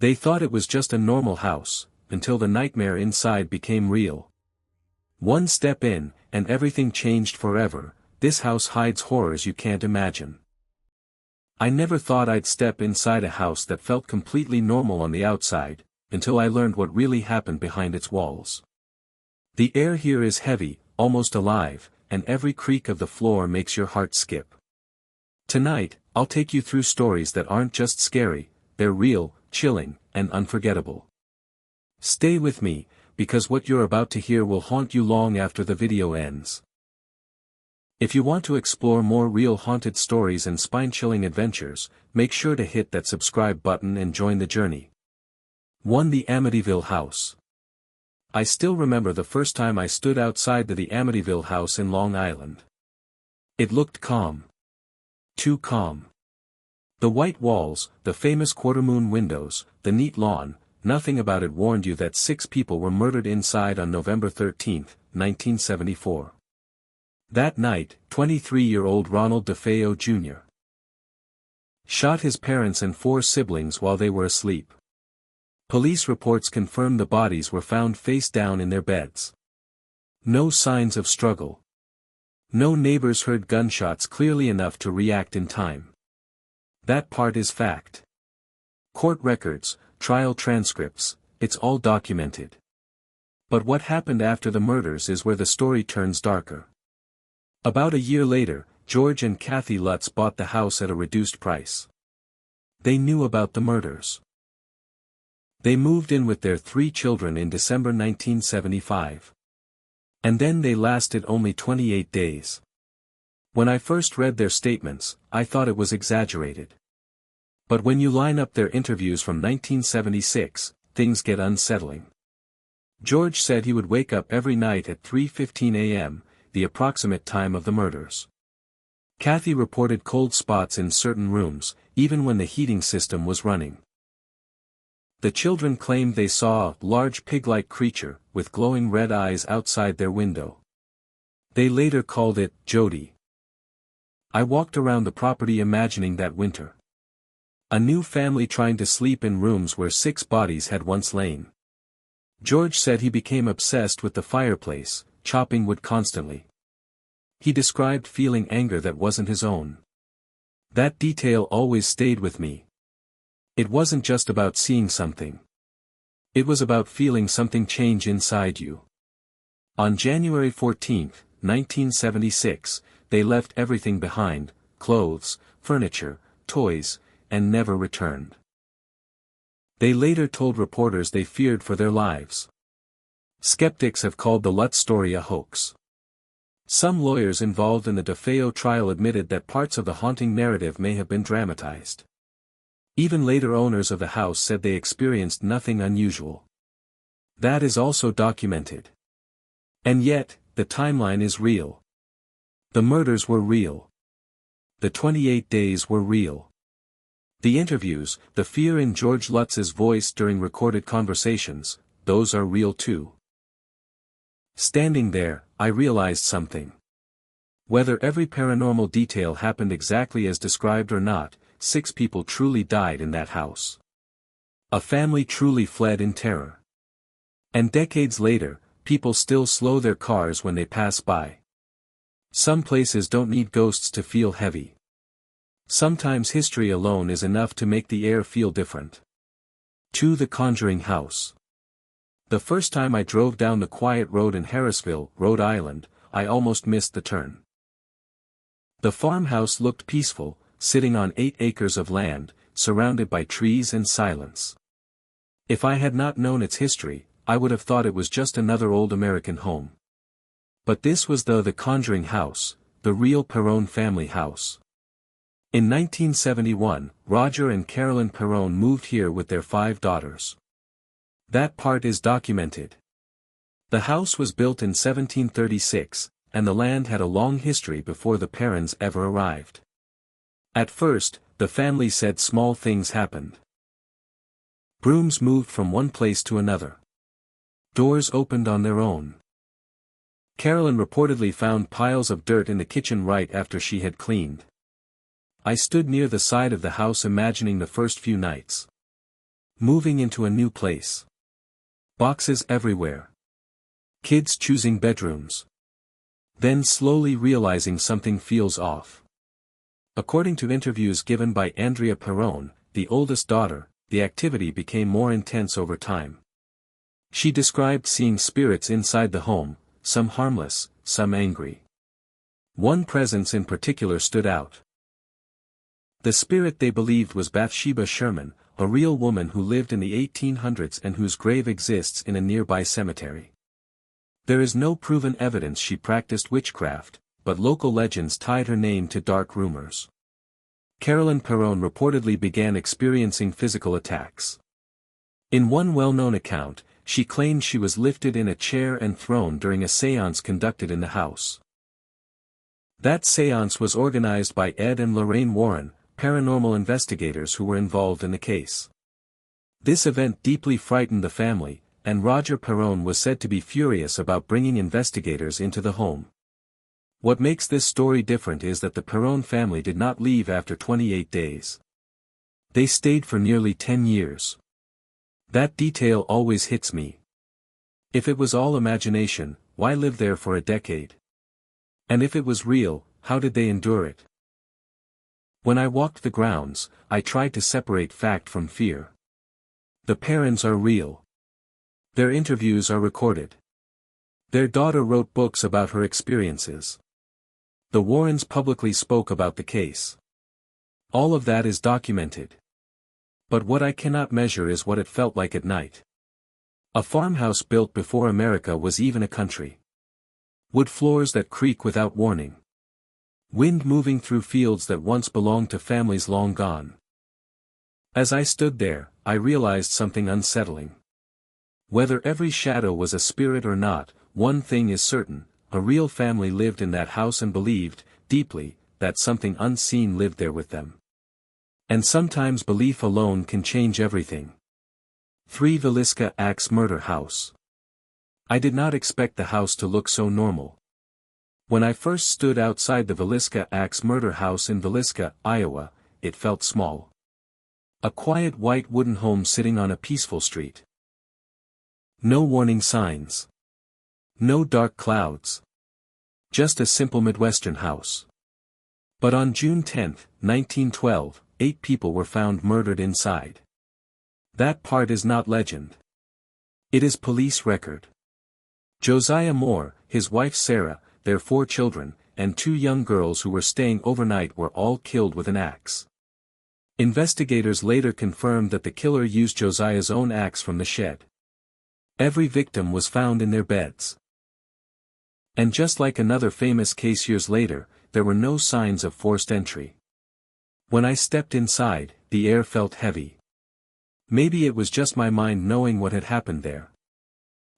They thought it was just a normal house, until the nightmare inside became real. One step in, and everything changed forever. This house hides horrors you can't imagine. I never thought I'd step inside a house that felt completely normal on the outside, until I learned what really happened behind its walls. The air here is heavy, almost alive, and every creak of the floor makes your heart skip. Tonight, I'll take you through stories that aren't just scary, they're real, chilling, and unforgettable. Stay with me, because what you're about to hear will haunt you long after the video ends. If you want to explore more real haunted stories and spine-chilling adventures, make sure to hit that subscribe button and join the journey. 1. The Amityville House. I still remember the first time I stood outside the Amityville house in Long Island. It looked calm. Too calm. The white walls, the famous quarter-moon windows, the neat lawn, nothing about it warned you that 6 people were murdered inside on November 13, 1974. That night, 23-year-old Ronald DeFeo Jr. shot his parents and 4 siblings while they were asleep. Police reports confirmed the bodies were found face down in their beds. No signs of struggle. No neighbors heard gunshots clearly enough to react in time. That part is fact. Court records, trial transcripts, it's all documented. But what happened after the murders is where the story turns darker. About a year later, George and Kathy Lutz bought the house at a reduced price. They knew about the murders. They moved in with their 3 children in December 1975. And then they lasted only 28 days. When I first read their statements, I thought it was exaggerated. But when you line up their interviews from 1976, things get unsettling. George said he would wake up every night at 3:15 a.m., the approximate time of the murders. Kathy reported cold spots in certain rooms, even when the heating system was running. The children claimed they saw a large pig-like creature, with glowing red eyes outside their window. They later called it Jody. I walked around the property imagining that winter. A new family trying to sleep in rooms where 6 bodies had once lain. George said he became obsessed with the fireplace, chopping wood constantly. He described feeling anger that wasn't his own. That detail always stayed with me. It wasn't just about seeing something. It was about feeling something change inside you. On January 14, 1976, they left everything behind, clothes, furniture, toys, and never returned. They later told reporters they feared for their lives. Skeptics have called the Lutz story a hoax. Some lawyers involved in the DeFeo trial admitted that parts of the haunting narrative may have been dramatized. Even later owners of the house said they experienced nothing unusual. That is also documented. And yet, the timeline is real. The murders were real. The 28 days were real. The interviews, the fear in George Lutz's voice during recorded conversations, those are real too. Standing there, I realized something. Whether every paranormal detail happened exactly as described or not, 6 people truly died in that house. A family truly fled in terror. And decades later, people still slow their cars when they pass by. Some places don't need ghosts to feel heavy. Sometimes history alone is enough to make the air feel different. 2. The Conjuring House. The first time I drove down the quiet road in Harrisville, Rhode Island, I almost missed the turn. The farmhouse looked peaceful, sitting on 8 acres of land, surrounded by trees and silence. If I had not known its history, I would have thought it was just another old American home. But this was the Conjuring House, the real Perron family house. In 1971, Roger and Carolyn Perron moved here with their 5 daughters. That part is documented. The house was built in 1736, and the land had a long history before the Perrons ever arrived. At first, the family said small things happened. Brooms moved from one place to another. Doors opened on their own. Carolyn reportedly found piles of dirt in the kitchen right after she had cleaned. I stood near the side of the house imagining the first few nights. Moving into a new place. Boxes everywhere. Kids choosing bedrooms. Then slowly realizing something feels off. According to interviews given by Andrea Perrone, the oldest daughter, the activity became more intense over time. She described seeing spirits inside the home, some harmless, some angry. One presence in particular stood out. The spirit they believed was Bathsheba Sherman, a real woman who lived in the 1800s and whose grave exists in a nearby cemetery. There is no proven evidence she practiced witchcraft, but local legends tied her name to dark rumors. Carolyn Perrone reportedly began experiencing physical attacks. In one well-known account, she claimed she was lifted in a chair and thrown during a séance conducted in the house. That séance was organized by Ed and Lorraine Warren, paranormal investigators who were involved in the case. This event deeply frightened the family, and Roger Perrone was said to be furious about bringing investigators into the home. What makes this story different is that the Perrone family did not leave after 28 days. They stayed for nearly 10 years. That detail always hits me. If it was all imagination, why live there for a decade? And if it was real, how did they endure it? When I walked the grounds, I tried to separate fact from fear. The parents are real. Their interviews are recorded. Their daughter wrote books about her experiences. The Warrens publicly spoke about the case. All of that is documented. But what I cannot measure is what it felt like at night. A farmhouse built before America was even a country. Wood floors that creak without warning. Wind moving through fields that once belonged to families long gone. As I stood there, I realized something unsettling. Whether every shadow was a spirit or not, one thing is certain, a real family lived in that house and believed, deeply, that something unseen lived there with them. And sometimes belief alone can change everything. 3 Villisca Axe Murder House. I did not expect the house to look so normal. When I first stood outside the Villisca Axe Murder House in Villisca, Iowa, it felt small. A quiet white wooden home sitting on a peaceful street. No warning signs. No dark clouds. Just a simple Midwestern house. But on June 10, 1912, 8 people were found murdered inside. That part is not legend. It is police record. Josiah Moore, his wife Sarah, their 4 children, and 2 young girls who were staying overnight were all killed with an axe. Investigators later confirmed that the killer used Josiah's own axe from the shed. Every victim was found in their beds. And just like another famous case years later, there were no signs of forced entry. When I stepped inside, the air felt heavy. Maybe it was just my mind knowing what had happened there.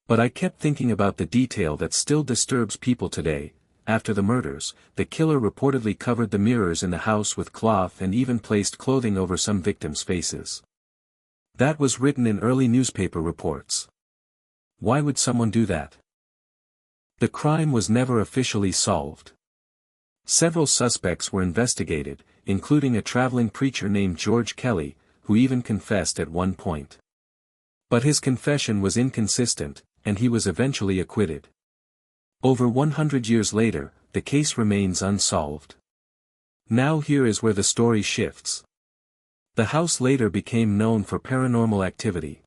But I kept thinking about the detail that still disturbs people today. After the murders, the killer reportedly covered the mirrors in the house with cloth and even placed clothing over some victims' faces. That was written in early newspaper reports. Why would someone do that? The crime was never officially solved. Several suspects were investigated, including a traveling preacher named George Kelly, who even confessed at one point. But his confession was inconsistent, and he was eventually acquitted. Over 100 years later, the case remains unsolved. Now here is where the story shifts. The house later became known for paranormal activity.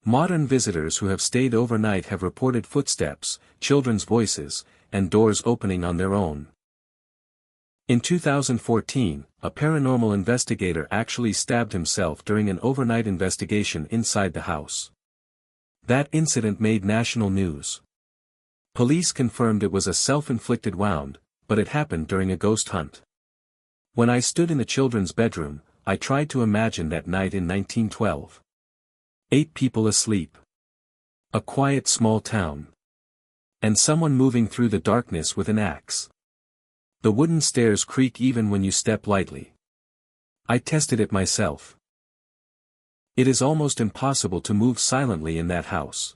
Modern visitors who have stayed overnight have reported footsteps, children's voices, and doors opening on their own. In 2014, a paranormal investigator actually stabbed himself during an overnight investigation inside the house. That incident made national news. Police confirmed it was a self-inflicted wound, but it happened during a ghost hunt. When I stood in the children's bedroom, I tried to imagine that night in 1912. 8 people asleep. A quiet small town. And someone moving through the darkness with an axe. The wooden stairs creak even when you step lightly. I tested it myself. It is almost impossible to move silently in that house.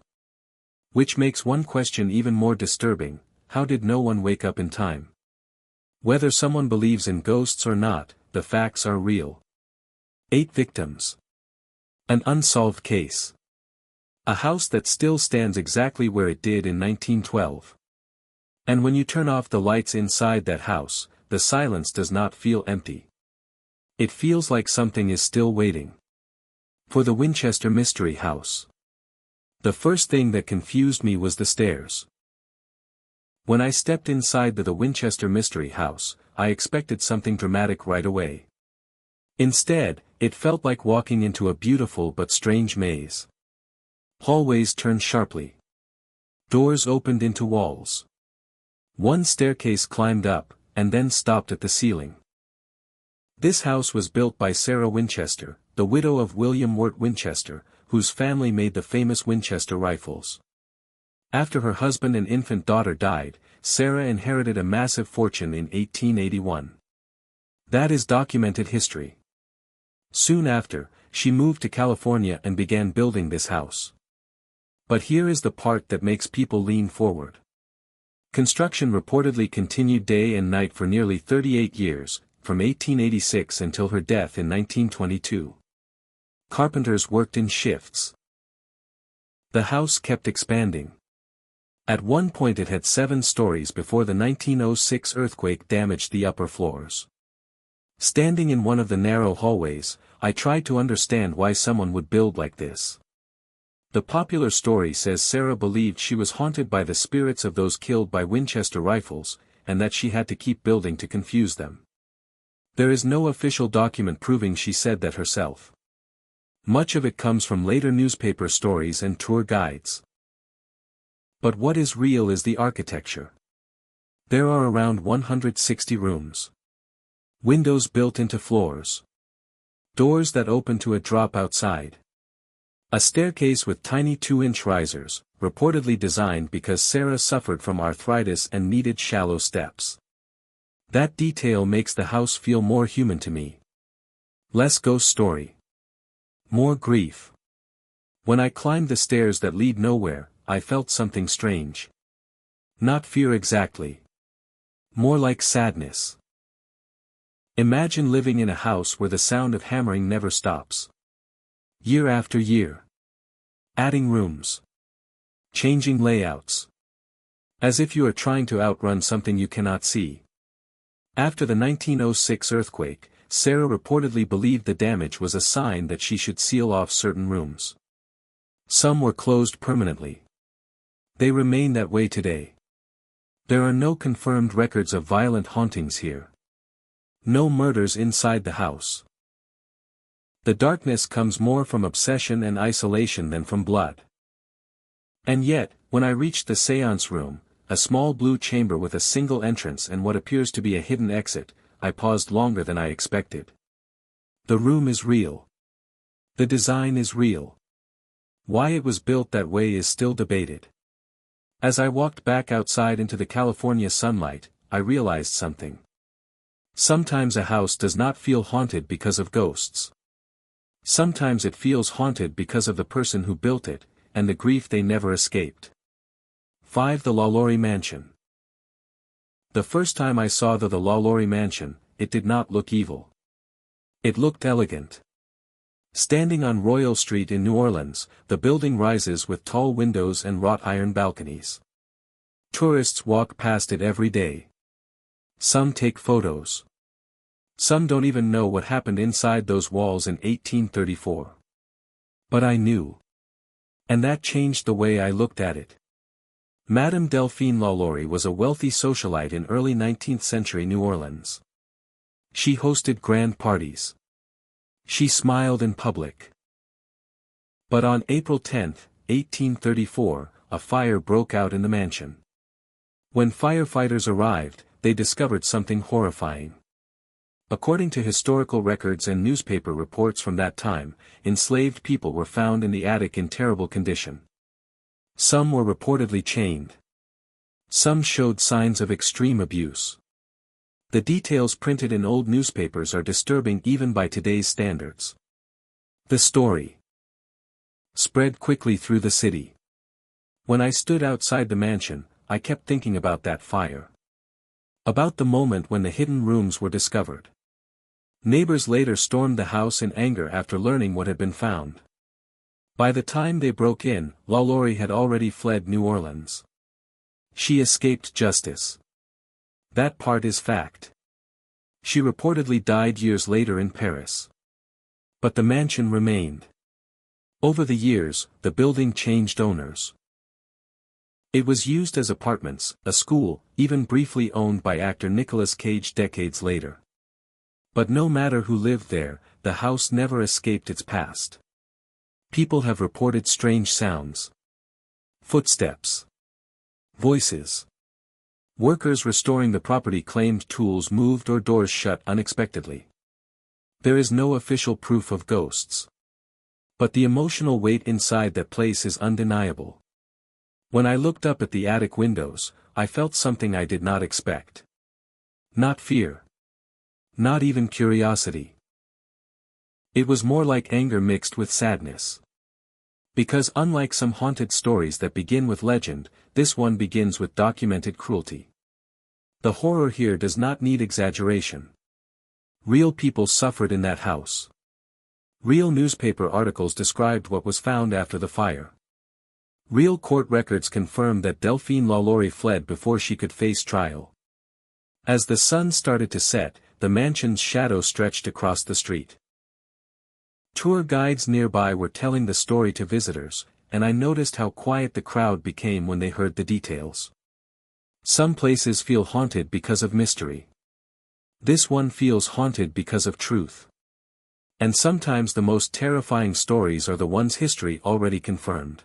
Which makes one question even more disturbing: how did no one wake up in time? Whether someone believes in ghosts or not, the facts are real. 8 victims. An unsolved case. A house that still stands exactly where it did in 1912. And when you turn off the lights inside that house, the silence does not feel empty. It feels like something is still waiting. For the Winchester Mystery House. The first thing that confused me was the stairs. When I stepped inside the Winchester Mystery House, I expected something dramatic right away. Instead, it felt like walking into a beautiful but strange maze. Hallways turned sharply. Doors opened into walls. One staircase climbed up, and then stopped at the ceiling. This house was built by Sarah Winchester, the widow of William Wirt Winchester, whose family made the famous Winchester rifles. After her husband and infant daughter died, Sarah inherited a massive fortune in 1881. That is documented history. Soon after, she moved to California and began building this house. But here is the part that makes people lean forward. Construction reportedly continued day and night for nearly 38 years, from 1886 until her death in 1922. Carpenters worked in shifts. The house kept expanding. At one point it had 7 stories before the 1906 earthquake damaged the upper floors. Standing in one of the narrow hallways, I tried to understand why someone would build like this. The popular story says Sarah believed she was haunted by the spirits of those killed by Winchester rifles, and that she had to keep building to confuse them. There is no official document proving she said that herself. Much of it comes from later newspaper stories and tour guides. But what is real is the architecture. There are around 160 rooms. Windows built into floors. Doors that open to a drop outside. A staircase with tiny 2-inch risers, reportedly designed because Sarah suffered from arthritis and needed shallow steps. That detail makes the house feel more human to me. Less ghost story. More grief. When I climbed the stairs that lead nowhere, I felt something strange. Not fear exactly. More like sadness. Imagine living in a house where the sound of hammering never stops. Year after year. Adding rooms. Changing layouts. As if you are trying to outrun something you cannot see. After the 1906 earthquake, Sarah reportedly believed the damage was a sign that she should seal off certain rooms. Some were closed permanently. They remain that way today. There are no confirmed records of violent hauntings here. No murders inside the house. The darkness comes more from obsession and isolation than from blood. And yet, when I reached the séance room, a small blue chamber with a single entrance and what appears to be a hidden exit, I paused longer than I expected. The room is real. The design is real. Why it was built that way is still debated. As I walked back outside into the California sunlight, I realized something. Sometimes a house does not feel haunted because of ghosts. Sometimes it feels haunted because of the person who built it, and the grief they never escaped. 5. The LaLaurie Mansion. The first time I saw the LaLaurie Mansion, it did not look evil. It looked elegant. Standing on Royal Street in New Orleans, the building rises with tall windows and wrought iron balconies. Tourists walk past it every day. Some take photos. Some don't even know what happened inside those walls in 1834. But I knew. And that changed the way I looked at it. Madame Delphine LaLaurie was a wealthy socialite in early 19th century New Orleans. She hosted grand parties. She smiled in public. But on April 10, 1834, a fire broke out in the mansion. When firefighters arrived, they discovered something horrifying. According to historical records and newspaper reports from that time, enslaved people were found in the attic in terrible condition. Some were reportedly chained. Some showed signs of extreme abuse. The details printed in old newspapers are disturbing even by today's standards. The story spread quickly through the city. When I stood outside the mansion, I kept thinking about that fire. About the moment when the hidden rooms were discovered. Neighbors later stormed the house in anger after learning what had been found. By the time they broke in, LaLaurie had already fled New Orleans. She escaped justice. That part is fact. She reportedly died years later in Paris. But the mansion remained. Over the years, the building changed owners. It was used as apartments, a school, even briefly owned by actor Nicolas Cage decades later. But no matter who lived there, the house never escaped its past. People have reported strange sounds. Footsteps. Voices. Workers restoring the property claimed tools moved or doors shut unexpectedly. There is no official proof of ghosts. But the emotional weight inside that place is undeniable. When I looked up at the attic windows, I felt something I did not expect. Not fear. Not even curiosity. It was more like anger mixed with sadness. Because unlike some haunted stories that begin with legend, this one begins with documented cruelty. The horror here does not need exaggeration. Real people suffered in that house. Real newspaper articles described what was found after the fire. Real court records confirmed that Delphine LaLaurie fled before she could face trial. As the sun started to set, the mansion's shadow stretched across the street. Tour guides nearby were telling the story to visitors, and I noticed how quiet the crowd became when they heard the details. Some places feel haunted because of mystery. This one feels haunted because of truth. And sometimes the most terrifying stories are the ones history already confirmed.